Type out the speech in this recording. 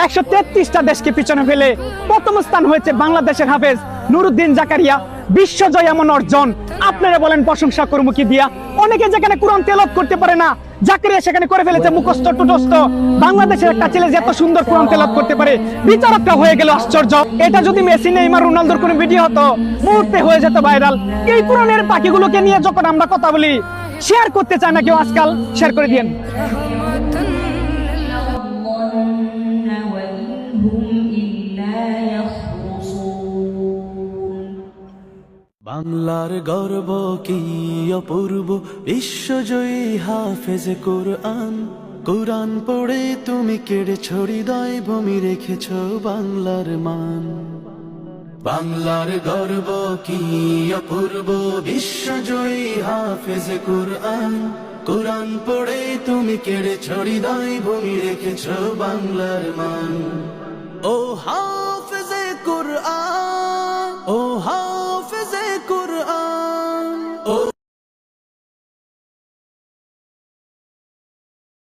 133টা দেশকে পিছনে ফেলে প্রথম স্থান হয়েছে বাংলাদেশের হাফেজ নুরুদ্দিন জাকারিয়া। বিশ্বজয় এমন অর্জন, আপনারা বলেন প্রশংসা করবো কি দিয়া? অনেকে যেখানে কোরআন তেলাওয়াত করতে পারে না, জাকারিয়া সেখানে করে ফেলেছে মুখস্থ টুটস্থ। বাংলাদেশের একটা ছেলে যে এত সুন্দর কোরআন তেলাওয়াত করতে পারে, বিচারকটা হয়ে গেল আশ্চর্য। এটা যদি মেসি নেইমার রোনালদোর কোনো ভিডিও হতো, মুহূর্তে হয়ে যেত ভাইরাল। এই কোরআনের পাখিগুলোকে নিয়ে যখন আমরা কথা বলি, শেয়ার করতে চায় না কেউ আজকাল, শেয়ার করে দিয়েন। বাংলার গর্ব কি অপূর্ব, বিশ্বজয়ী হাফেজ কোরআন। কোরআন পড়ে তুমি কেড়েছ হৃদয়, ভূমি রেখেছ বাংলার মান। বাংলার গর্ব কি অপূর্ব, বিশ্বজয়ী হাফেজ কোরআন। কোরআন পড়ে তুমি কেড়েছ হৃদয়, ভূমি রেখেছ বাংলার মান। ও হাফেজে কোরআন, ও হাফেজে কোরআন।